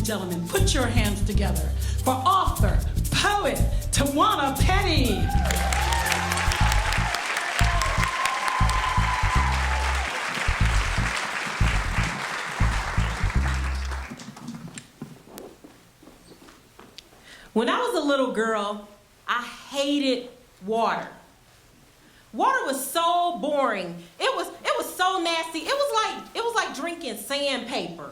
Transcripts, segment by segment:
and gentlemen, put your hands together for author, poet, Tawana Petty. When I was a little girl, I hated water. Water was so boring. It was so nasty. It was like drinking sandpaper.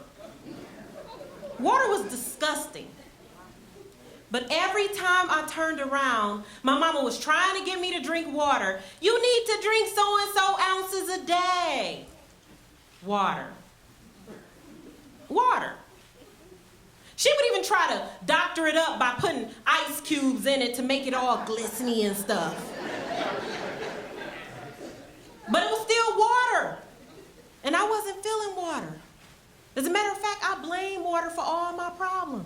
Water was disgusting. But every time I turned around, my mama was trying to get me to drink water. You need to drink so-and-so ounces a day. Water. Water. She would even try to doctor it up by putting ice cubes in it to make it all glistening and stuff. But it was still water. And I wasn't feeling water. As a matter of fact, I blame water for all my problems.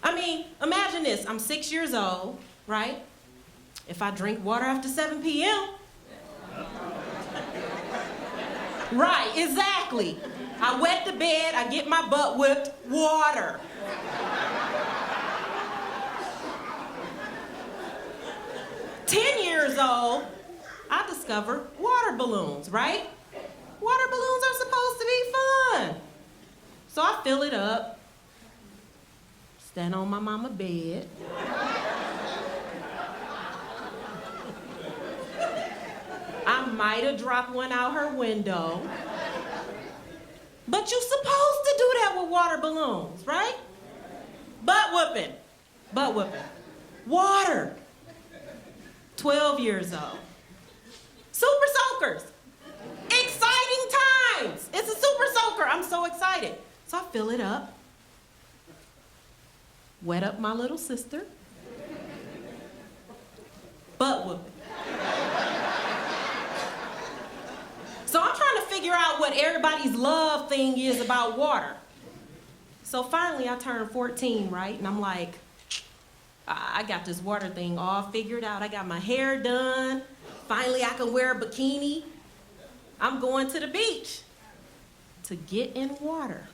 I mean, imagine this. I'm 6 years old, right? If I drink water after 7 p.m. Right, exactly. I wet the bed, I get my butt whipped, water. "10 years old, I discovered water balloons, right? Water balloons are supposed to be fun. So I fill it up, stand on my mama's bed. I might have dropped one out her window. But you're supposed to do that with water balloons, right? Butt whooping. Butt whooping. Water. 12 years old. Super soakers. Exciting times. It's a super soaker. I'm so excited. So I fill it up. Wet up my little sister. Butt whooping. So I'm trying to figure out what everybody's love thing is about water. So finally I turned 14, right? And I'm like, I got this water thing all figured out. I got my hair done. Finally I can wear a bikini. I'm going to the beach to get in water.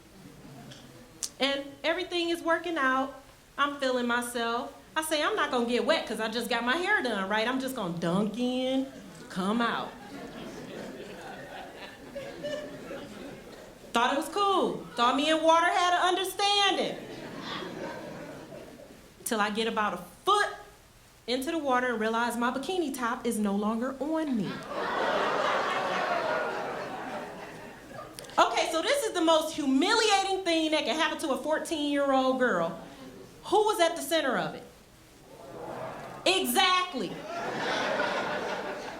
And everything is working out. I'm feeling myself. I say, I'm not gonna get wet because I just got my hair done, right? I'm just gonna dunk in, come out. Thought it was cool. Thought me and water had an understanding. Till I get about a foot into the water and realize my bikini top is no longer on me. Okay, so this is the most humiliating thing that can happen to a 14-year-old girl. Who was at the center of it? Exactly.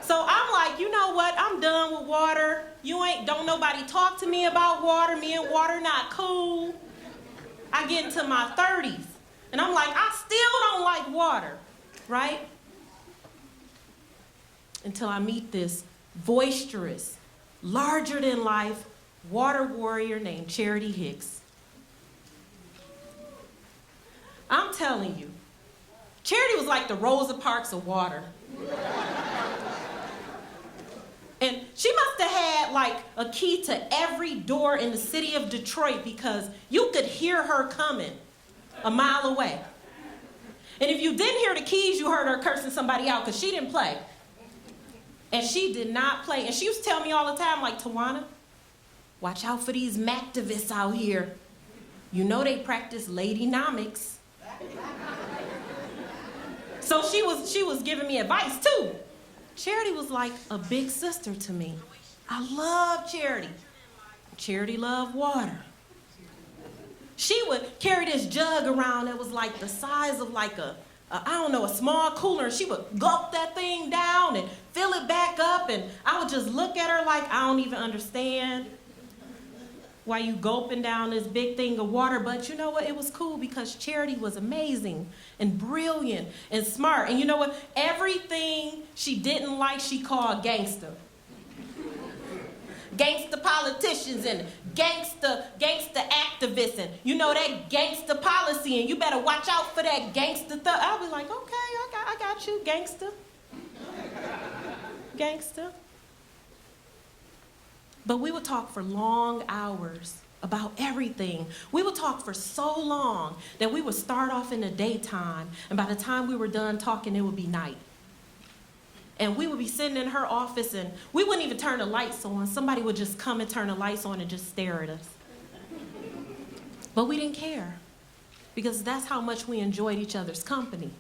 So I'm like, you know what? I'm done with water. Don't nobody talk to me about water. Me and water not cool. I get into my 30s. And I'm like, I still don't like water, right? Until I meet this boisterous, larger-than-life water warrior named Charity Hicks. I'm telling you, Charity was like the Rosa Parks of water. And she must have had like a key to every door in the city of Detroit because you could hear her coming a mile away. And if you didn't hear the keys, you heard her cursing somebody out because she didn't play. And she did not play. And she used to tell me all the time, like, Tawana, watch out for these Mactivists out here. You know they practice ladynomics. So she was giving me advice too. Charity was like a big sister to me. I love Charity. Charity loved water. She would carry this jug around that was like the size of like a small cooler. And she would gulp that thing down and fill it back up. And I would just look at her like, I don't even understand why you gulping down this big thing of water. But you know what? It was cool because Charity was amazing and brilliant and smart. And you know what? Everything she didn't like, she called gangster. Gangster politicians and gangster activists and you know that gangster policy and you better watch out for that gangster I'll be like, okay, I got you, gangster. Gangster. But we would talk for long hours about everything. We would talk for so long that we would start off in the daytime, and by the time we were done talking, it would be night. And we would be sitting in her office, and we wouldn't even turn the lights on. Somebody would just come and turn the lights on and just stare at us. But we didn't care, because that's how much we enjoyed each other's company.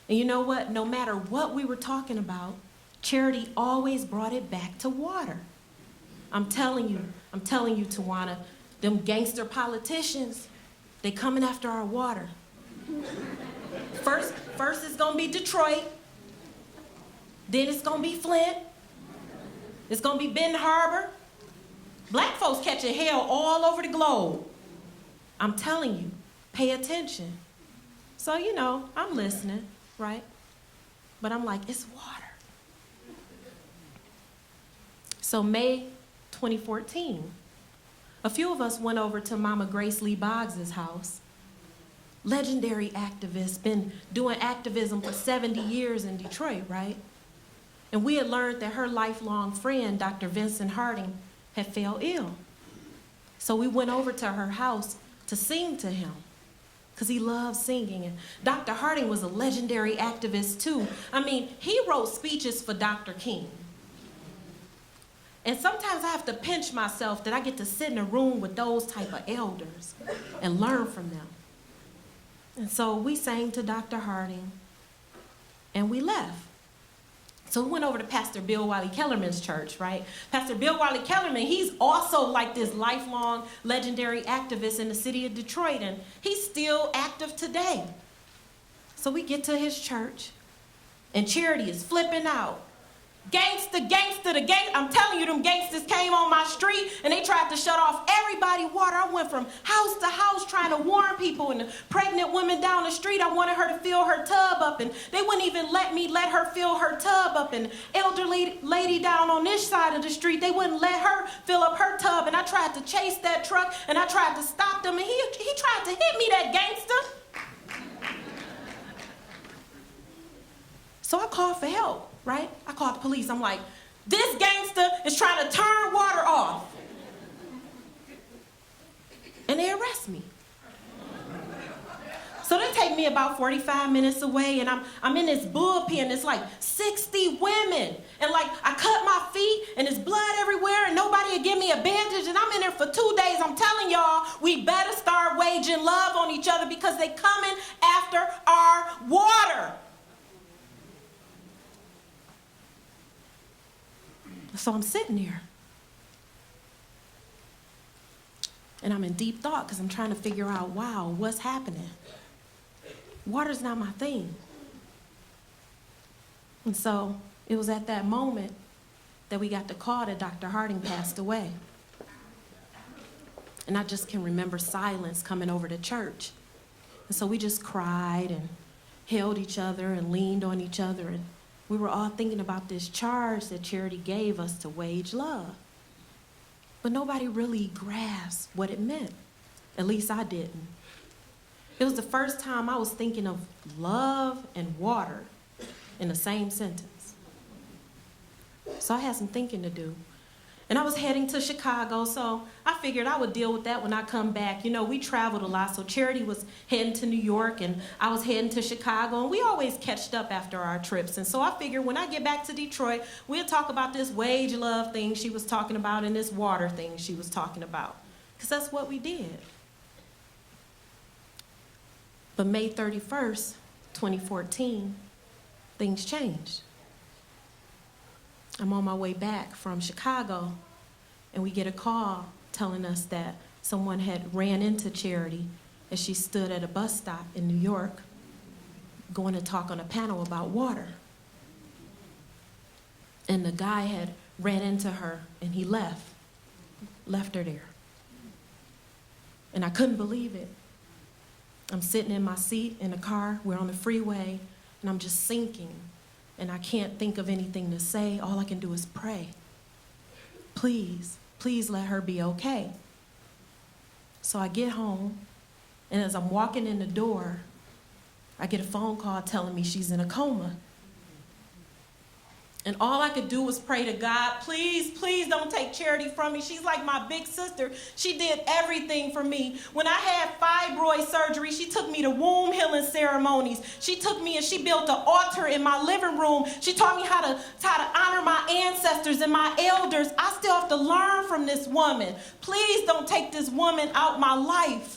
And you know what? No matter what we were talking about, Charity always brought it back to water. I'm telling you, Tawana, them gangster politicians, they coming after our water. First it's gonna be Detroit, then it's gonna be Flint, it's gonna be Benton Harbor. Black folks catching hell all over the globe. I'm telling you, pay attention. So, I'm listening, right? But I'm like, it's water. So May 2014, a few of us went over to Mama Grace Lee Boggs' house. Legendary activist, been doing activism for 70 years in Detroit, right? And we had learned that her lifelong friend, Dr. Vincent Harding, had fell ill. So we went over to her house to sing to him, because he loved singing. And Dr. Harding was a legendary activist too. I mean, he wrote speeches for Dr. King. And sometimes I have to pinch myself that I get to sit in a room with those type of elders and learn from them. And so we sang to Dr. Harding, and we left. So we went over to Pastor Bill Wiley Kellerman's church, right? Pastor Bill Wiley Kellerman, he's also like this lifelong legendary activist in the city of Detroit, and he's still active today. So we get to his church, and Charity is flipping out. Gangster, the gang. I'm telling you, them gangsters came on my street and they tried to shut off everybody water. I went from house to house trying to warn people, and the pregnant women down the street, I wanted her to fill her tub up, and they wouldn't even let her fill her tub up. And elderly lady down on this side of the street, they wouldn't let her fill up her tub, and I tried to chase that truck and I tried to stop them, and he tried to hit me, that gangster. So I called for help. Right? I called the police. I'm like, this gangster is trying to turn water off. And they arrest me. So they take me about 45 minutes away, and I'm in this bullpen. It's like 60 women. And like, I cut my feet, and there's blood everywhere, and nobody would give me a bandage, and I'm in there for 2 days. I'm telling y'all, we better start waging love on each other, because they coming after our water. So I'm sitting there, and I'm in deep thought, because I'm trying to figure out, wow, what's happening? Water's not my thing. And so it was at that moment that we got the call that Dr. Harding passed away. And I just can remember silence coming over to church. And so we just cried and held each other and leaned on each other, and we were all thinking about this charge that Charity gave us to wage love. But nobody really grasped what it meant. At least I didn't. It was the first time I was thinking of love and water in the same sentence. So I had some thinking to do. And I was heading to Chicago, so I figured I would deal with that when I come back. We traveled a lot, so Charity was heading to New York, and I was heading to Chicago, and we always catched up after our trips. And so I figured when I get back to Detroit, we'll talk about this wage love thing she was talking about and this water thing she was talking about, because that's what we did. But May 31st, 2014, things changed. I'm on my way back from Chicago, and we get a call telling us that someone had ran into Charity as she stood at a bus stop in New York going to talk on a panel about water. And the guy had ran into her, and he left her there. And I couldn't believe it. I'm sitting in my seat in the car, we're on the freeway, and I'm just sinking. And I can't think of anything to say. All I can do is pray. Please let her be okay. So I get home, and as I'm walking in the door, I get a phone call telling me she's in a coma. And all I could do was pray to God, please, please don't take Charity from me. She's like my big sister. She did everything for me. When I had fibroid surgery, she took me to womb healing ceremonies. She took me and she built an altar in my living room. She taught me how to honor my ancestors and my elders. I still have to learn from this woman. Please don't take this woman out my life.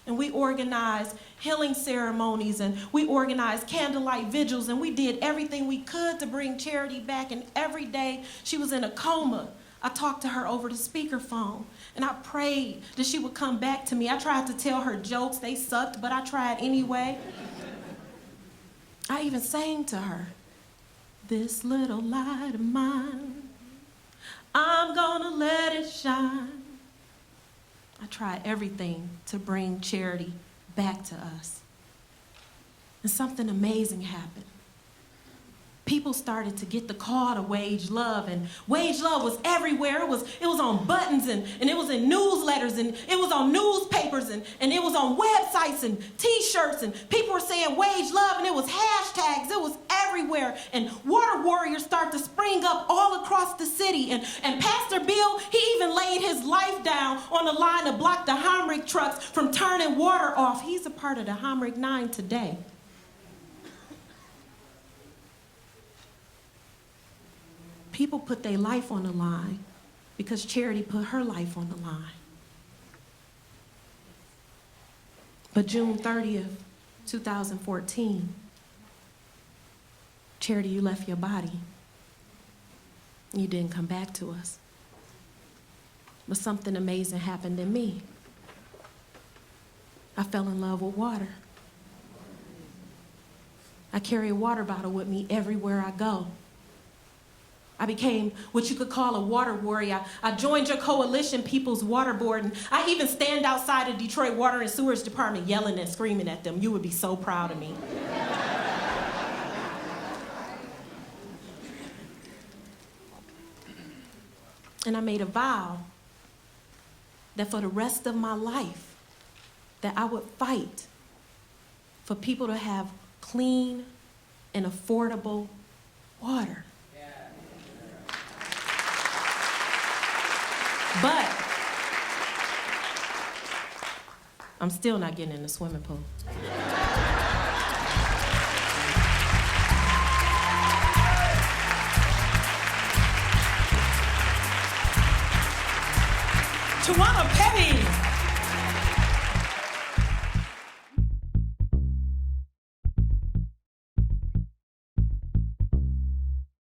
And we organized healing ceremonies, and we organized candlelight vigils, and we did everything we could to bring Charity back. And every day she was in a coma, I talked to her over the speakerphone, and I prayed that she would come back to me. I tried to tell her jokes. They sucked, but I tried anyway. I even sang to her, "This little light of mine, I'm gonna let it shine." I tried everything to bring Charity back to us. And something amazing happened. People started to get the call to Wage Love, and Wage Love was everywhere. It was on buttons, and it was in newsletters, and it was on newspapers, and it was on websites and t-shirts, and people were saying Wage Love, and it was hashtags. It was everywhere. And water warriors started to spring up all across the city. And Pastor Bill, he even laid his life down on the line to block the Heinrich trucks from turning water off. He's a part of the Heinrich 9 today. People put their life on the line because Charity put her life on the line. But June 30th, 2014, Charity, you left your body. You didn't come back to us. But something amazing happened in me. I fell in love with water. I carry a water bottle with me everywhere I go. I became what you could call a water warrior. I joined your coalition, People's Water Board, and I even stand outside of Detroit Water and Sewage Department yelling and screaming at them. You would be so proud of me. And I made a vow that for the rest of my life, that I would fight for people to have clean and affordable water. But I'm still not getting in the swimming pool. Tawana Petty.